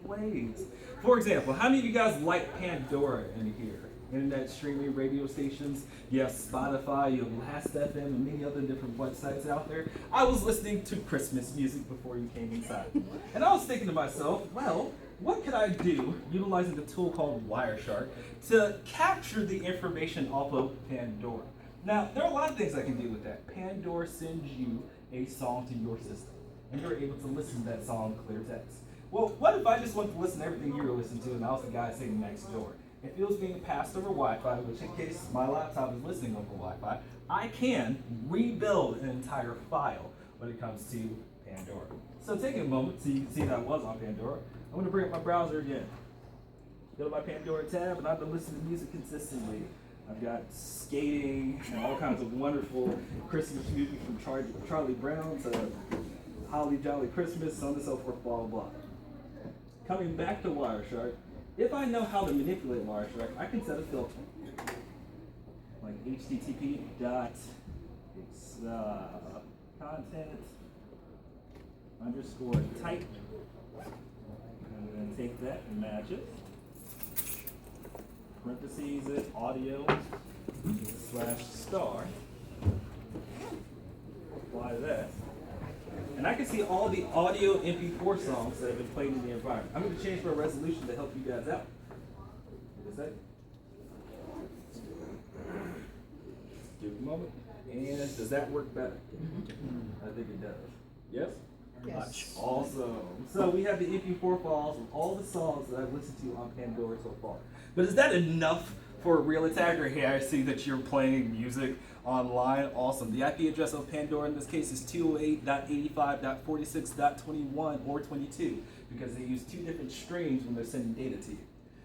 ways. For example, how many of you guys like Pandora in here? Internet streaming radio stations, you have Spotify, you have Last.fm, and many other different websites out there. I was listening to Christmas music before you came inside. And I was thinking to myself, well, what could I do utilizing the tool called Wireshark to capture the information off of Pandora? Now, there are a lot of things I can do with that. Pandora sends you a song to your system, and you're able to listen to that song clear text. Well, what if I just wanted to listen to everything you were listening to and I was the guy sitting next door? If it was being passed over Wi-Fi, which in case my laptop is listening over Wi-Fi, I can rebuild an entire file when it comes to Pandora. So take a moment so you can see that I was on Pandora. I'm going to bring up my browser again. Go to my Pandora tab, and I've been listening to music consistently. I've got skating and all kinds of wonderful Christmas music from Charlie Brown to Holly Jolly Christmas, so on and so forth, blah, blah, blah. Coming back to Wireshark, if I know how to manipulate Wireshark, I can set a filter. Like http dot content underscore type. And then take that and match it. Parentheses it, audio slash star. Apply that. And I can see all the audio MP4 songs that have been played in the environment. I'm going to change my resolution to help you guys out. What is that? Give it a moment. And does that work better? I think it does. Yes? Yes. Awesome. So we have the MP4 files of all the songs that I've listened to on Pandora so far. But is that enough for a real attacker? Hey, I see that you're playing music online. Awesome. The IP address of Pandora in this case is 208.85.46.21 or 22 because they use two different streams when they're sending data to you.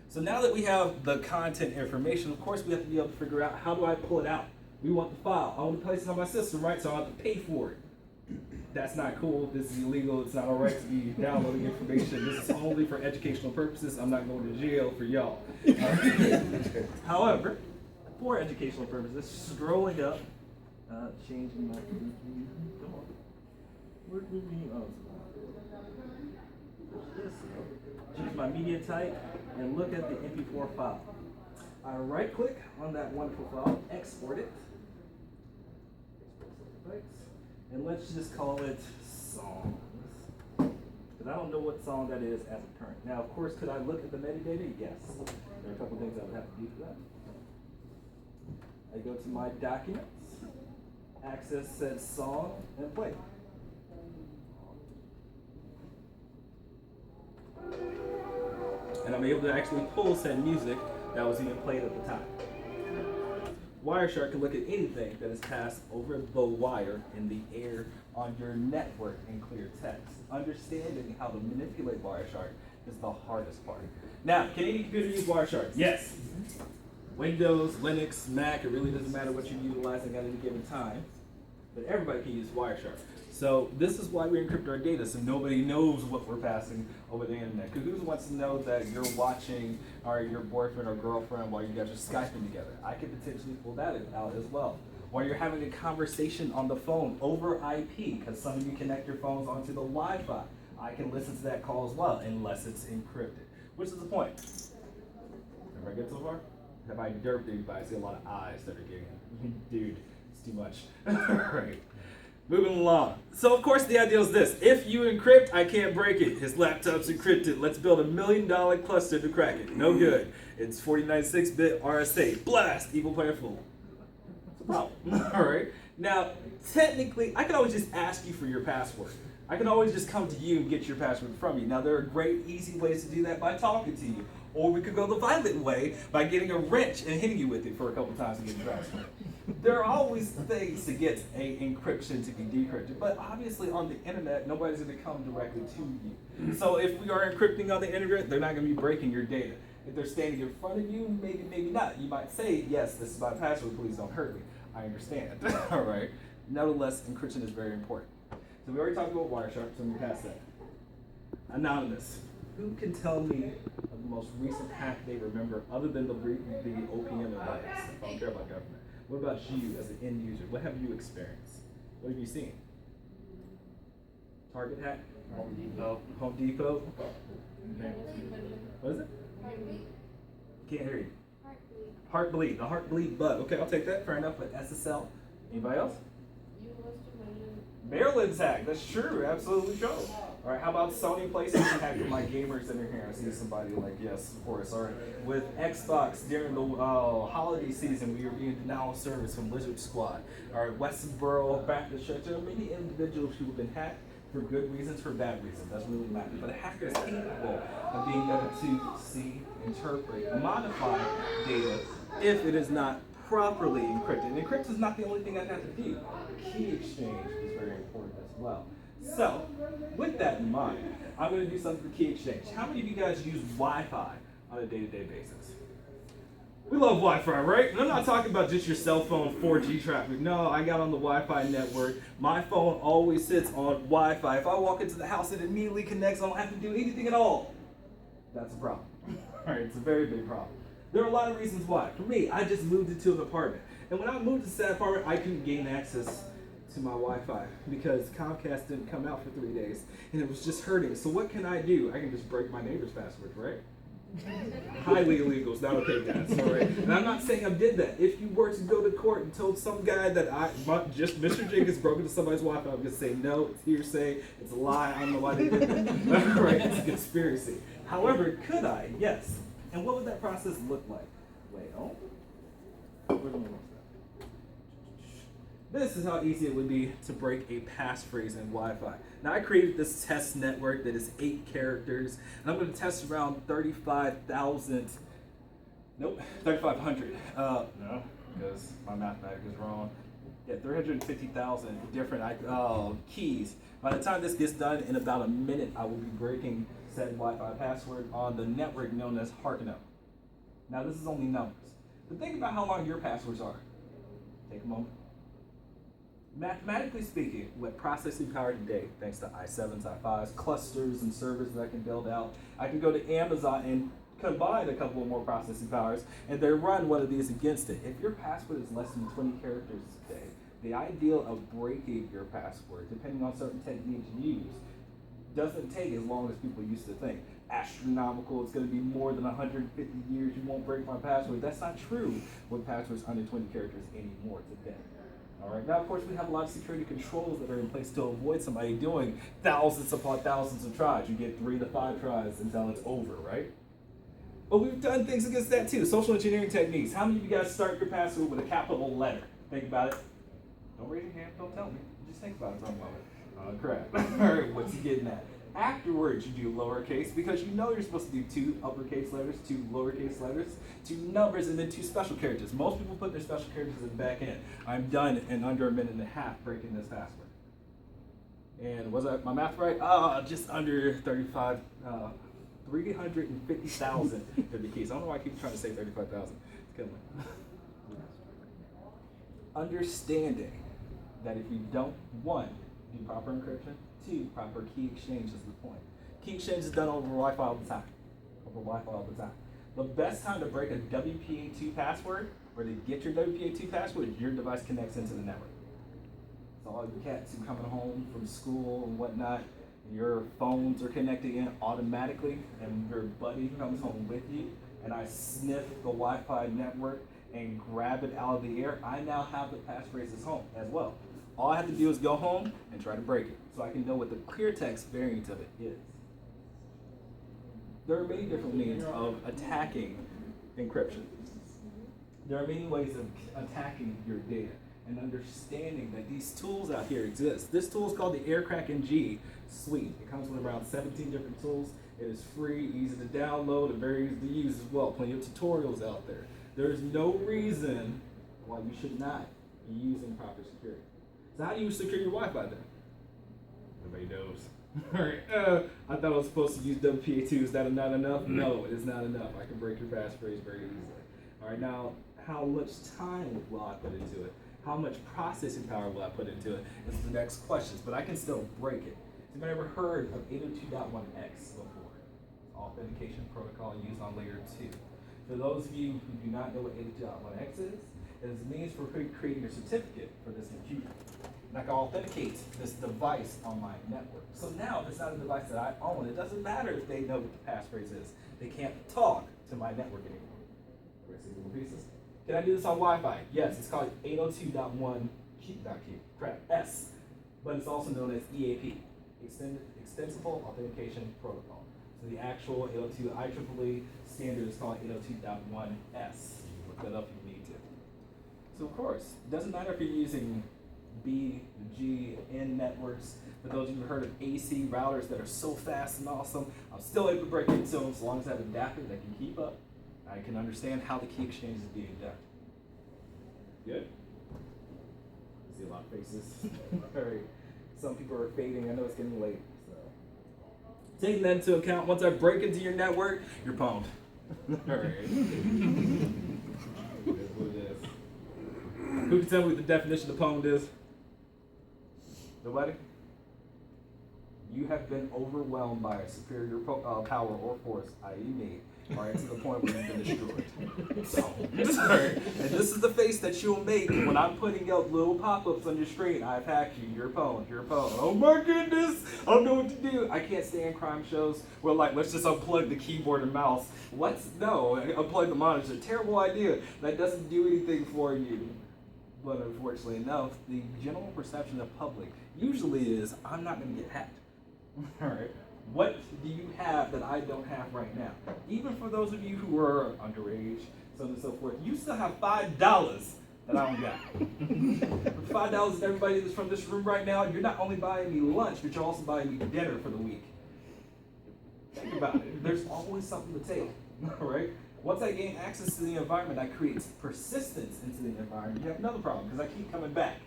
So now that we have the content information, of course we have to be able to figure out how do I pull it out. We want the file. I want to place it on my system, right? So I have to pay for it. That's not cool. This is illegal. It's not all right to be downloading information. This is only for educational purposes. I'm not going to jail for y'all. However, for educational purposes, scrolling up, changing my come on. Where do we choose my media type and look at the MP4 file. I right click on that wonderful file, export it. And let's just call it songs. Because I don't know what song that is as of current. Now, of course, could I look at the metadata? Yes. There are a couple things I would have to do for that. I go to my documents, access said song, and play. And I'm able to actually pull said music that was even played at the time. Wireshark can look at anything that is passed over the wire in the air on your network in clear text. Understanding how to manipulate Wireshark is the hardest part. Now, can any computer use Wireshark? Yes. Windows, Linux, Mac, it really doesn't matter what you're utilizing at any given time, but everybody can use Wireshark. So this is why we encrypt our data, so nobody knows what we're passing over the internet. Because who wants to know that you're watching or your boyfriend or girlfriend while you guys are Skyping together? I could potentially pull that out as well. While you're having a conversation on the phone over IP, because some of you connect your phones onto the Wi-Fi, I can listen to that call as well, unless it's encrypted. Which is the point? Everybody good so far? Have I derped anybody? I see a lot of eyes that are getting, dude, it's too much. Right. Moving along. So of course the idea is this. If you encrypt, I can't break it. His laptop's encrypted. Let's build $1 million cluster to crack it. No good. It's 49.6-bit RSA. Blast! Evil player fool. It's a problem. Alright. Now, technically, I can always just ask you for your password. I can always just come to you and get your password from you. Now there are great, easy ways to do that by talking to you. Or we could go the violent way by getting a wrench and hitting you with it for a couple times to get your password. There are always things to get a encryption to be decrypted, but obviously on the internet, nobody's going to come directly to you. So if we are encrypting on the internet, they're not going to be breaking your data. If they're standing in front of you, maybe not. You might say, yes, this is my password, please don't hurt me. I understand. All right. Nevertheless, encryption is very important. So we already talked about Wireshark, so we pass that. Anonymous. Who can tell me of the most recent hack they remember other than the OPM advice? I don't care about government. What about you as an end user? What have you experienced? What have you seen? Target hack? Home Depot. Home Depot? Okay. Can't hear you. Heartbleed. The heartbleed bug. Okay, I'll take that. Fair enough. But SSL. Anybody else? Maryland's hacked. That's true. Absolutely true. All right. How about Sony PlayStation hacking my gamers in here? I see somebody like, yes, of course. All right. With Xbox during the holiday season, we were being denial of service from Lizard Squad. All right. Westboro Baptist Church. There are many individuals who have been hacked for good reasons, for bad reasons. Doesn't really matter. But a hacker is capable of being able to see, interpret, modify data if it is not properly encrypted. And encryption is not the only thing I have to do. Key exchange is very important as well. So, with that in mind, I'm going to do something for key exchange. How many of you guys use Wi-Fi on a day-to-day basis? We love Wi-Fi, right? And I'm not talking about just your cell phone 4G traffic. No, I got on the Wi-Fi network. My phone always sits on Wi-Fi. If I walk into the house, it immediately connects. I don't have to do anything at all. That's a problem. All right, it's a very big problem. There are a lot of reasons why. For me, I just moved into an apartment. And when I moved to that apartment, I couldn't gain access to my Wi-Fi because Comcast didn't come out for 3 days. And it was just hurting. So what can I do? I can just break my neighbor's password, right? Highly illegal. It's not okay, guys. All right. And I'm not saying I did that. If you were to go to court and told some guy that Mr. Jenkins broke into somebody's Wi-Fi, I'm going to say, no, it's hearsay, it's a lie, I don't know why they did that. Right? It's a conspiracy. However, could I? Yes. And what would that process look like? Well, this is how easy it would be to break a passphrase in Wi-Fi. Now I created this test network that is 8 characters, and I'm going to test around 35,000. Nope, 3,500. No, because my mathematics is wrong. Yeah, 350,000 different keys. By the time this gets done, in about a minute, I will be breaking said Wi-Fi password on the network known as Harkino. Now this is only numbers. But think about how long your passwords are. Take a moment. Mathematically speaking, with processing power today, thanks to i7s, i5s, clusters and servers that I can build out, I can go to Amazon and combine a couple of more processing powers and then run one of these against it. If your password is less than 20 characters today, the ideal of breaking your password, depending on certain techniques used, doesn't take as long as people used to think. Astronomical, it's going to be more than 150 years, you won't break my password. That's not true with passwords under 20 characters anymore today. All right. Now, of course, we have a lot of security controls that are in place to avoid somebody doing thousands upon thousands of tries. You get 3 to 5 tries until it's over, right? But we've done things against that too. Social engineering techniques. How many of you guys start your password with a capital letter? Think about it. Don't raise your hand. Don't tell me. Just think about it for a moment. Oh, crap. All right. What's he getting at? Afterwards, you do lowercase because you know you're supposed to do 2 uppercase letters, 2 lowercase letters, 2 numbers, and then 2 special characters. Most people put their special characters in the back end. I'm done in under a minute and a half breaking this password. And was my math right? Just under 35, 350,000 are the keys. I don't know why I keep trying to say 35,000. It's killing me. Understanding that if you don't, 1, do proper encryption, 2, proper key exchange is the point. Key exchange is done over Wi-Fi all the time. The best time to break a WPA2 password, or to get your WPA2 password, is your device connects into the network. So all your cats who are coming home from school and whatnot, your phones are connected in automatically, and your buddy comes home with you, and I sniff the Wi-Fi network and grab it out of the air, I now have the passphrases home as well. All I have to do is go home and try to break it, so I can know what the clear text variant of it is. There are many different means of attacking encryption. There are many ways of attacking your data and understanding that these tools out here exist. This tool is called the AirCrackNG suite. It comes with around 17 different tools. It is free, easy to download, and very easy to use as well. Plenty of tutorials out there. There is no reason why you should not be using proper security. So how do you secure your Wi-Fi then? Nobody knows. Alright, I thought I was supposed to use WPA2. Is that not enough? No, it is not enough. I can break your passphrase very easily. Alright, now, how much time will I put into it? How much processing power will I put into it? Is the next question, but I can still break it. Have you ever heard of 802.1x before? Authentication protocol used on layer 2. For those of you who do not know what 802.1x is, it is a means for creating a certificate for this computer. And I can authenticate this device on my network. So now, if it's not a device that I own, it doesn't matter if they know what the passphrase is. They can't talk to my network anymore. Can I do this on Wi-Fi? Yes, it's called 802.1 S, but it's also known as EAP, Extensible Authentication Protocol. So the actual 802 IEEE standard is called 802.1S. Look that up if you need to. So of course, it doesn't matter if you're using B, G, N networks. For those of you who heard of AC routers that are so fast and awesome, I'm still able to break into them as long as I have an adapter that can keep up. I can understand how the key exchange is being done. Good? I see a lot of faces. All right. Some people are fading. I know it's getting late. So, taking that into account, once I break into your network, you're pwned. All right. That's what it is. Who can tell me what the definition of pwned is? Nobody? You have been overwhelmed by a superior power or force, i.e. me, all right, to the point where you've been destroyed. So, and this is the face that you'll make when I'm putting up little pop-ups on your screen. I've hacked you, you're pwned, you're pwned. Oh my goodness, I don't know what to do. I can't stand crime shows where like, let's just unplug the keyboard and mouse. No, unplug the monitor. Terrible idea. That doesn't do anything for you. But unfortunately enough, the general perception of public usually is, I'm not going to get hacked. All right. What do you have that I don't have right now? Even for those of you who are underage, so on and so forth, you still have $5 that I don't got. $5 to everybody that's from this room right now, you're not only buying me lunch, but you're also buying me dinner for the week. Think about it. There's always something to take. All right. Once I gain access to the environment, I create persistence into the environment. You have another problem because I keep coming back.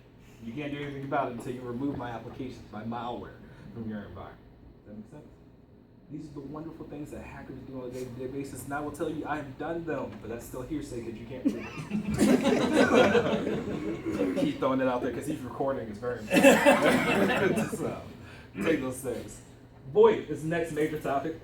You can't do anything about it until you remove my applications, my malware from your environment. Does that make sense? These are the wonderful things that hackers do on a day-to-day basis, and I will tell you I have done them, but that's still hearsay because you can't prove it. Keep throwing it out there because he's recording. It's very important. So, take those things. VoIP is the next major topic.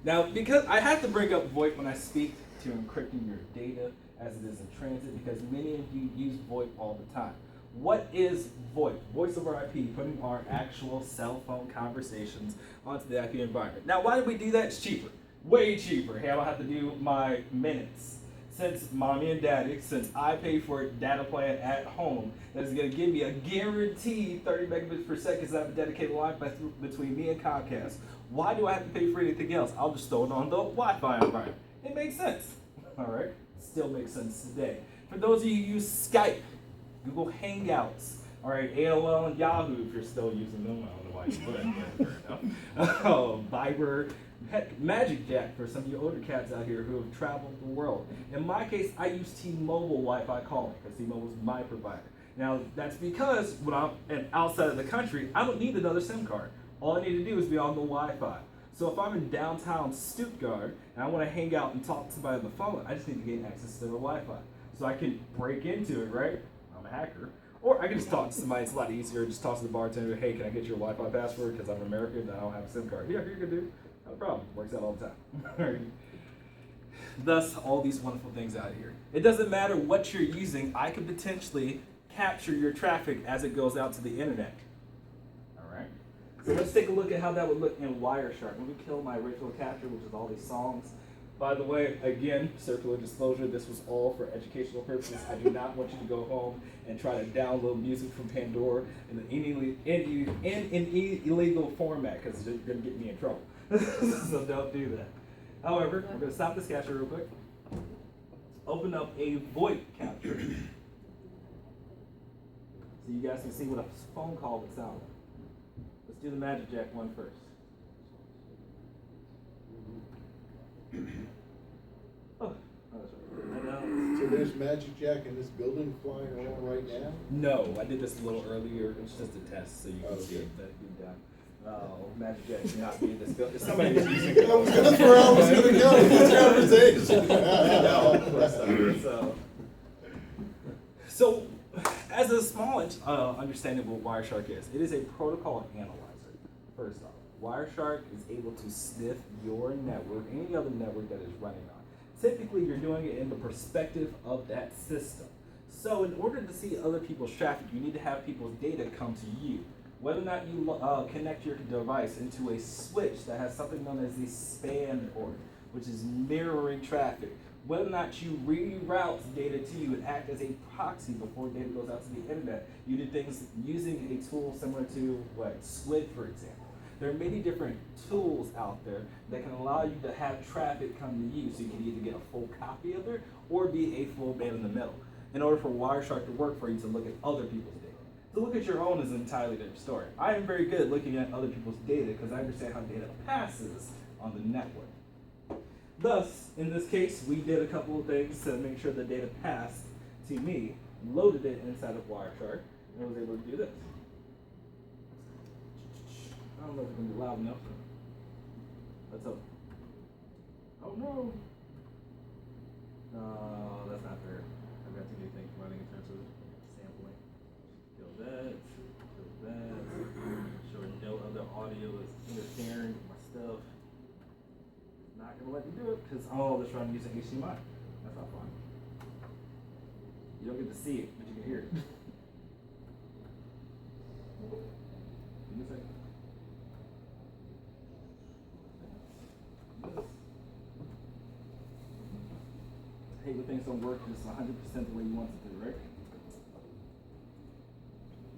Now, because I have to bring up VoIP when I speak to encrypting your data as it is in transit, because many of you use VoIP all the time. What is VoIP? Voice over IP, putting our actual cell phone conversations onto the IP environment. Now, why do we do that? It's cheaper. Way cheaper. Hey, I don't have to do my minutes. Since mommy and daddy, since I pay for a data plan at home, that is going to give me a guaranteed 30 megabits per second because I have a dedicated line between me and Comcast. Why do I have to pay for anything else? I'll just throw it on the Wi-Fi environment. It makes sense. All right? Still makes sense today. For those of you who use Skype, Google Hangouts, all right, AOL and Yahoo if you're still using them. I don't know why you would, but fair enough. Viber, heck, Magic Jack for some of you older cats out here who have traveled the world. In my case, I use T-Mobile Wi-Fi calling because T-Mobile is my provider. Now, that's because when I'm outside of the country, I don't need another SIM card. All I need to do is be on the Wi-Fi. So if I'm in downtown Stuttgart and I want to hang out and talk to somebody on the phone, I just need to gain access to the Wi-Fi. So I can break into it, right? I'm a hacker. Or I can just talk to somebody. It's a lot easier. Just talk to the bartender. Hey, can I get your Wi-Fi password? Because I'm American and I don't have a SIM card. Yeah, you're good, dude. No problem. Works out all the time. Thus, all these wonderful things out here. It doesn't matter what you're using. I could potentially capture your traffic as it goes out to the internet. All right. So let's take a look at how that would look in Wireshark. Let me kill my original capture, which is all these songs. By the way, again, circular disclosure, this was all for educational purposes. I do not want you to go home and try to download music from Pandora in an illegal format, because you're going to get me in trouble. So don't do that. However, we're going to stop this capture real quick. Open up a VoIP capture. So you guys can see what a phone call would sound like. Let's do the Magic Jack one first. Oh, that's right. So there's Magic Jack in this building flying around right now? No, I did this a little earlier. It's just a test, so you can see it that be done. Oh, Magic Jack should not be in this building. Somebody was using it. That's where I was going to go with this conversation. So, as a small understanding of what Wireshark is, it is a protocol analyzer, first off. Wireshark is able to sniff your network, any other network that is running on. Typically, you're doing it in the perspective of that system. So in order to see other people's traffic, you need to have people's data come to you. Whether or not you connect your device into a switch that has something known as the span port, which is mirroring traffic. whether or not you reroute data to you and act as a proxy before data goes out to the internet. You do things using a tool similar to Squid, for example. There are many different tools out there that can allow you to have traffic come to you, so you can either get a full copy of it or be a full man in the middle. In order for Wireshark to work for you to look at other people's data. To look at your own is an entirely different story. I am very good at looking at other people's data because I understand how data passes on the network. Thus, in this case, we did a couple of things to make sure the data passed to me, loaded it inside of Wireshark, and was able to do this. I don't know if it's going to be loud enough. Let's hope. Oh no! That's not fair. I've got too many things running in terms of sampling. Kill that. Kill that. Sure no other audio is interfering with my stuff. Not gonna let me do it because all this running using HDMI. That's not fun. You don't get to see it, but you can hear it. Give me a second. I hate when things don't work just 100% the way you want it to, right?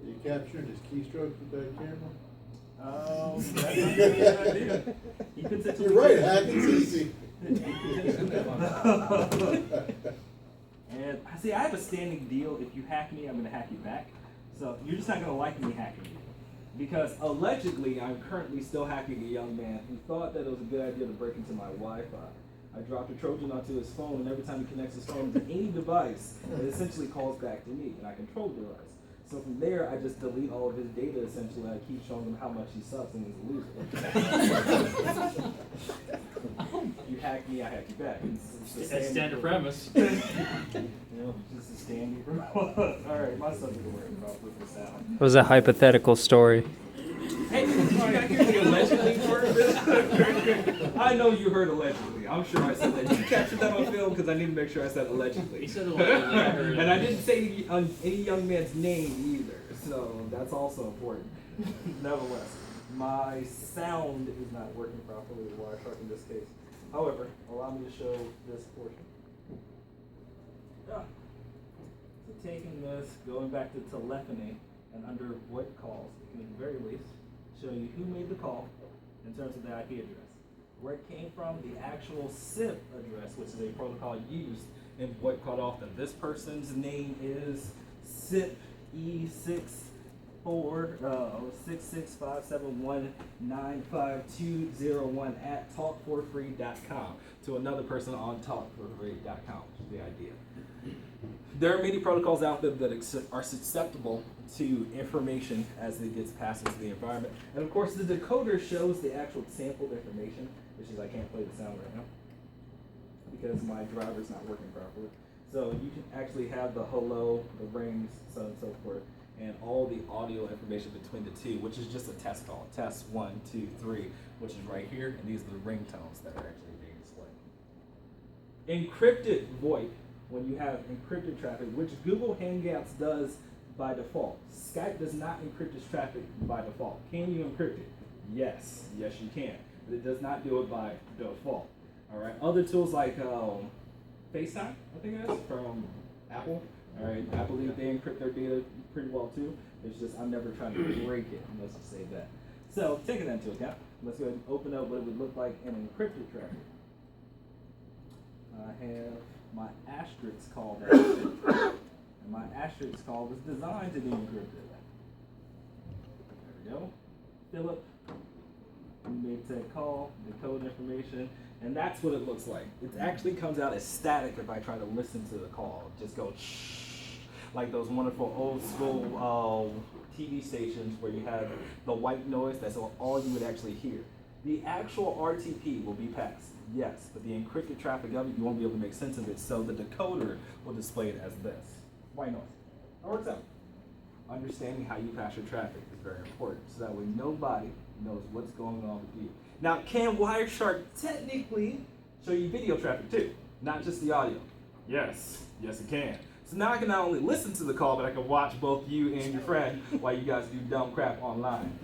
You capturing his keystrokes with that camera? That's not a good idea. He puts it to You're right, hacking's easy. And see, I have a standing deal. If you hack me, I'm going to hack you back. So you're just not going to like me hacking you. Because allegedly, I'm currently still hacking a young man who thought that it was a good idea to break into my Wi-Fi. I dropped a Trojan onto his phone, and every time he connects his phone to any device, it essentially calls back to me, and I control the device. So from there, I just delete all of his data, essentially, and I keep showing him how much he sucks and he's a loser. You hack me, I hack you back. That's standard premise. Just a standing premise. Alright, my son's gonna worry about with the sound. It was a hypothetical story. Hey, did you not hear the allegedly part? I know you heard allegedly. I'm sure I said that. Did you capture that on film? Because I need to make sure I said allegedly. He said allegedly. I heard it. And I didn't say any young man's name either, so that's also important. Nevertheless, my sound is not working properly with Wireshark in this case. However, allow me to show this portion. So taking this, going back to telephony, and under VoIP calls, it can at the very least show you who made the call in terms of the IP address, where it came from, the actual SIP address, which is a protocol used in VoIP called often. This person's name is SIP E6466571952201 at talkforfree.com to another person on talkforfree.com, which is the idea. There are many protocols out there that are susceptible to information as it gets passed into the environment. And of course, the decoder shows the actual sampled information, which is I can't play the sound right now because my driver's not working properly. So you can actually have the hello, the rings, so on and so forth, and all the audio information between the two, which is just a test call. Test 1, 2, 3, which is right here, and these are the ringtones that are actually being displayed. Encrypted VoIP, when you have encrypted traffic, which Google Hangouts does by default. Skype does not encrypt its traffic by default. Can you encrypt it? Yes, yes you can, but it does not do it by default. All right, other tools like FaceTime, I think it is, from Apple. All right, I believe they encrypt their data pretty well too. It's just I'm never trying to break it, let's just say that. So taking that into account, let's go ahead and open up what it would look like in encrypted traffic. I have my asterisk call that and my asterisk call was designed to be encrypted. There we go. Philip, you made that call, decode information, and that's what it looks like. It actually comes out as static if I try to listen to the call. It just goes shh, like those wonderful old school TV stations where you have the white noise. That's all you would actually hear. The actual RTP will be passed, yes, but the encrypted traffic of it, you won't be able to make sense of it, so the decoder will display it as this. White noise. That works out. Understanding how you pass your traffic is very important, so that way nobody knows what's going on with you. Now, can Wireshark technically show you video traffic too, not just the audio? Yes, yes it can. So now I can not only listen to the call, but I can watch both you and your friend while you guys do dumb crap online.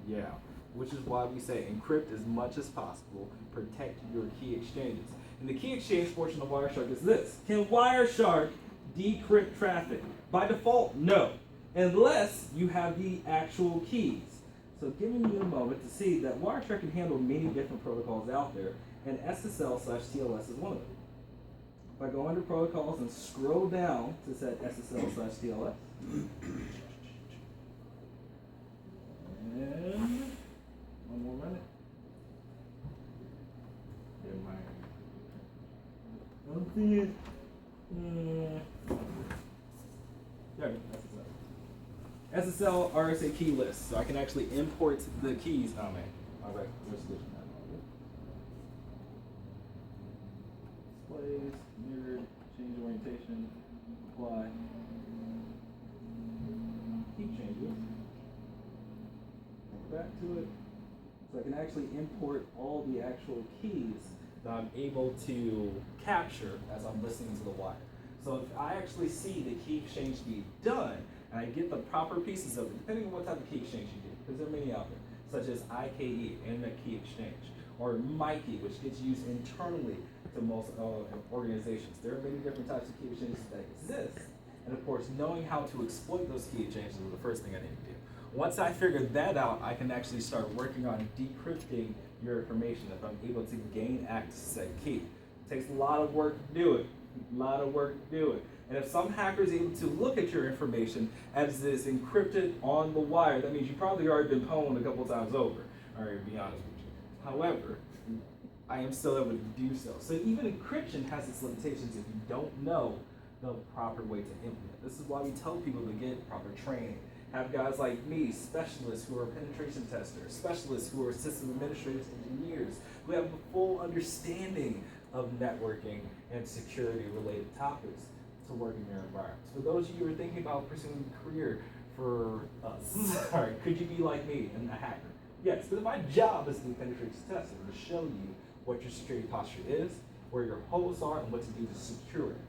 Yeah. Which is why we say encrypt as much as possible, protect your key exchanges. And the key exchange portion of Wireshark is this. Can Wireshark decrypt traffic? By default, no, unless you have the actual keys. So giving you a moment to see that Wireshark can handle many different protocols out there, and SSL/TLS is one of them. If I go under protocols and scroll down to set SSL/TLS, and one more minute. Don't see it. There, SSL RSA key list, so I can actually import the keys. Oh man, all right, resolution. Displays, mirrored, change orientation, apply. Keep changes. Go back to it. So I can actually import all the actual keys that I'm able to capture as I'm listening to the wire. So if I actually see the key exchange be done, and I get the proper pieces of it, depending on what type of key exchange you do, because there are many out there, such as IKE, Internet Key Exchange, or MIKE, which gets used internally to most organizations. There are many different types of key exchanges that exist, and of course, knowing how to exploit those key exchanges is the first thing I need to do. Once I figure that out, I can actually start working on decrypting your information if I'm able to gain access to that key. It takes a lot of work to do it. And if some hacker is able to look at your information as it's encrypted on the wire, that means you've probably already been pwned a couple times over, all right, to be honest with you. However, I am still able to do so. So even encryption has its limitations if you don't know the proper way to implement. This is why we tell people to get proper training. Have guys like me, specialists who are penetration testers, specialists who are system administrators, engineers, who have a full understanding of networking and security related topics to work in your environments. For those of you who are thinking about pursuing a career for us, sorry, could you be like me and a hacker? Yes, but my job is to do penetration testing, to show you what your security posture is, where your holes are, and what to do to secure it.